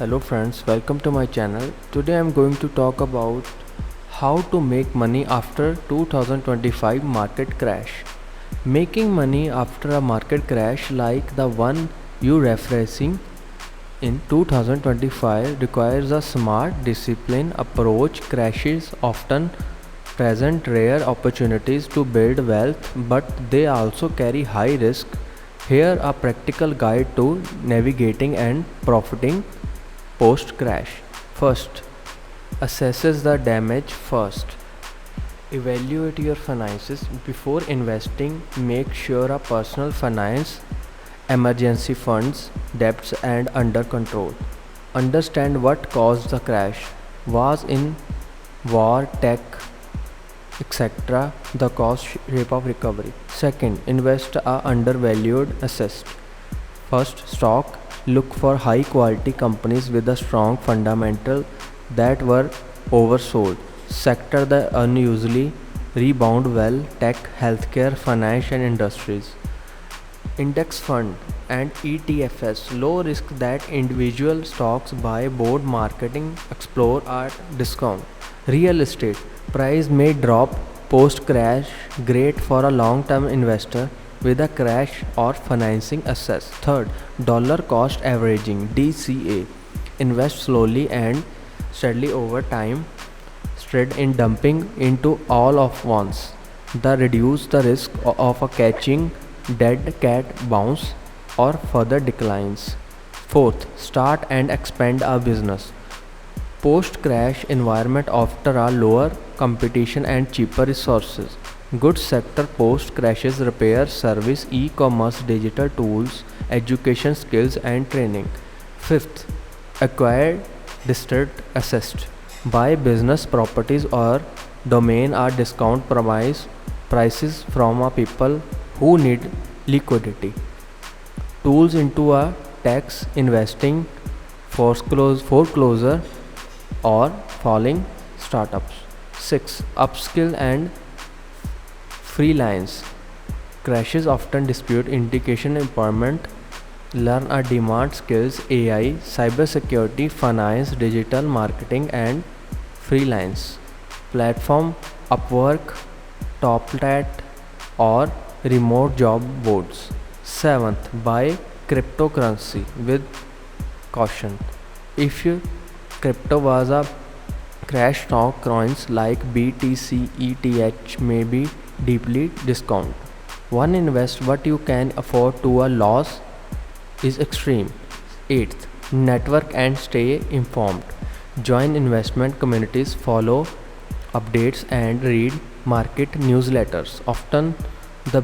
Hello friends, welcome to my channel. Today I am going to talk about how to make money after 2025 market crash. Making money after a market crash like the one you referencing in 2025 requires a smart, disciplined approach. Crashes often present rare opportunities to build wealth, but they also carry high risk. Here a practical guide to navigating and profiting post crash. First, assesses the damage first. Evaluate your finances before investing. Make sure a personal finance, emergency funds, debts and under control. Understand what caused the crash. Was in war, tech, etc. the cost shape of recovery. Second, invest a undervalued assessed. First, stock. Look for high quality companies with a strong fundamental that were oversold. Sector that unusually rebound well: tech, healthcare, finance and industries. Index fund and ETFs, low risk that individual stocks buy board marketing explore at discount. Real estate, price may drop post crash, great for a long term investor with a crash or financing assets. Third, dollar cost averaging DCA, invest slowly and steadily over time, instead in dumping into all of once. The reduce the risk of a catching dead cat bounce or further declines. Fourth, start and expand a business. Post crash environment after a lower competition and cheaper resources. Good sector post crashes: repair, service, e-commerce, digital tools, education, skills and training. Fifth, acquire distressed assets. Buy business properties or domain at discount prices from a people who need liquidity. Tools into a tax investing, foreclosure or falling startups. 6. Upskill and freelance. Crashes often dispute indication employment. Learn a demand skills: AI, cybersecurity, finance, digital marketing and freelance. Platform: Upwork, Toplat or remote job boards. 7th, buy cryptocurrency with caution. If your crypto was a crash, stock coins like BTC, ETH may be deeply discounted. One, invest what you can afford to a loss is extreme. 8th, network and stay informed. Join investment communities, follow updates and read market newsletters. Often the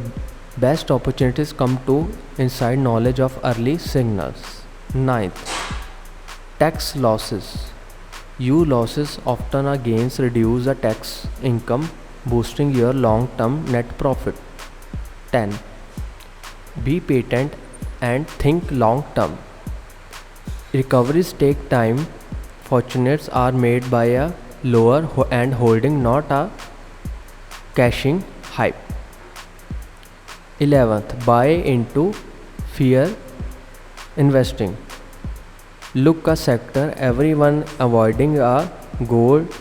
best opportunities come to inside knowledge of early signals. 9th, tax losses. You losses often are gains reduce the tax income, boosting your long-term net profit. 10. Be patient and think long-term. Recoveries take time. Fortunes are made by a lower and holding, not a cashing hype. 11th, buy into fear investing. Look a sector everyone avoiding a gold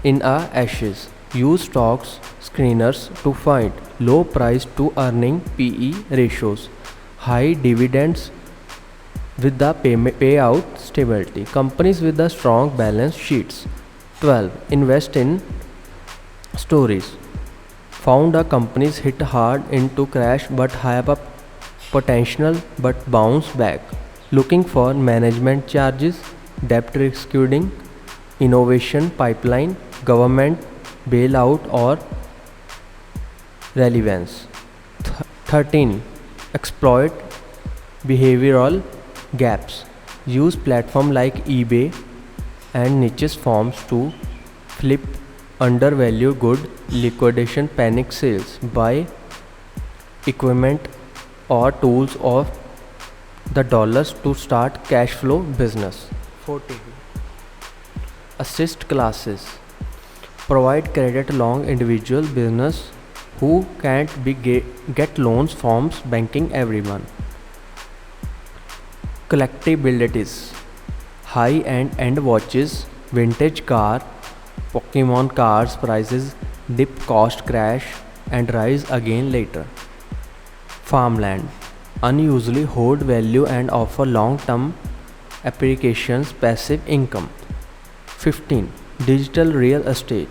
in a ashes. Use stocks screeners to find low price to earning PE ratios, high dividends with the payout stability, companies with the strong balance sheets. 12. Invest in stories. Found a companies hit hard into crash but have a potential but bounce back. Looking for management charges, debt rescuing, innovation pipeline, government bailout or relevance. 13. Exploit behavioral gaps. Use platform like eBay and niche forms to flip undervalued good, liquidation panic sales. Buy equipment or tools of the dollars to start cash flow business. 14. Assist classes. Provide credit long individual business who can't get loans from banking everyone. Collectabilities. high-end watches, vintage car, Pokemon cards prices dip, cost crash and rise again later. Farmland unusually hold value and offer long-term applications, passive income. 15. Digital real estate.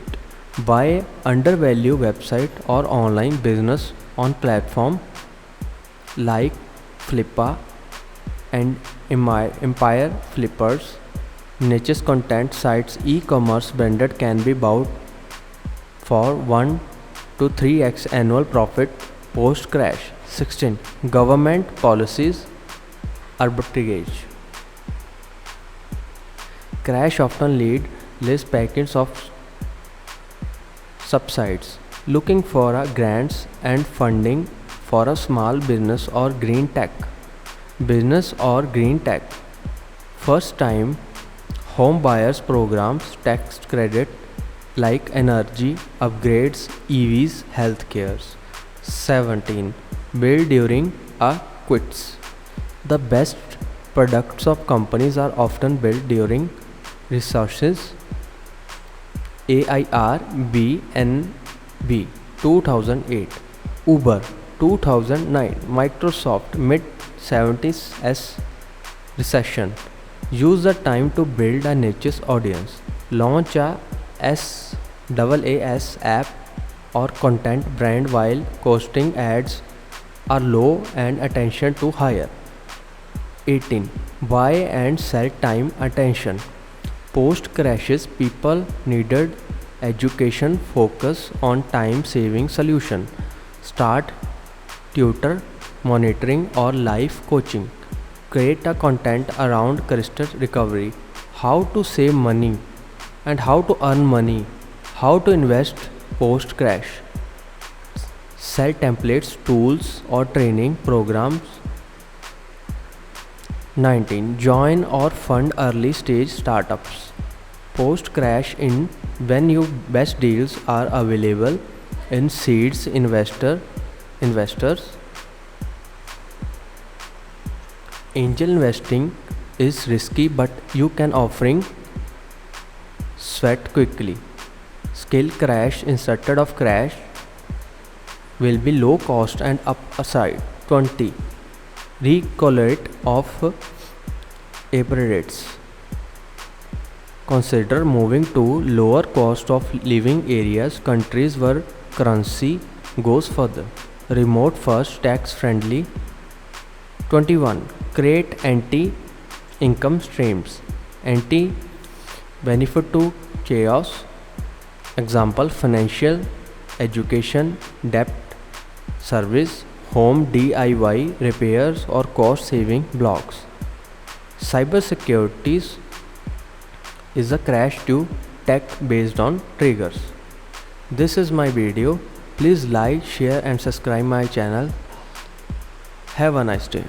Buy undervalue website or online business on platform like Flippa and Empire Flippers. Niche content sites e-commerce branded can be bought for 1 to 3x annual profit post crash. 16. Government policies arbitrage. Crash often leads packets of subsides. Looking for grants and funding for a small business or green tech. Business or green tech. First time home buyers programs, tax credit like energy upgrades, EVs, healthcare. 17. Build during a quits. The best products of companies are often built during recessions. AIRBNB 2008, Uber 2009, Microsoft mid-70s recession. Use the time to build a niche audience. Launch a SaaS app or content brand while costing ads are low and attention to higher. 18. Buy and sell time attention. Post crashes, people needed education, focus on time saving solution. Start tutor, monitoring or life coaching. Create a content around crystal recovery, how to save money and how to earn money, how to invest post crash. Sell templates, tools or training programs. 19. Join or fund early stage startups. Post crash in when your best deals are available in seeds investors. Angel investing is risky, but you can offering sweat quickly. Skill crash instead of crash will be low cost and upside. 20. Recollate of apparatus. Consider moving to lower cost of living areas, countries where currency goes further. Remote first, tax friendly. 21. Create anti-income streams. Anti-benefit to chaos. Example, financial, education, debt, service, home DIY repairs or cost saving blogs. Cybersecurity is a crash to tech based on triggers. This is my video. Please like, share and subscribe my channel. Have a nice day.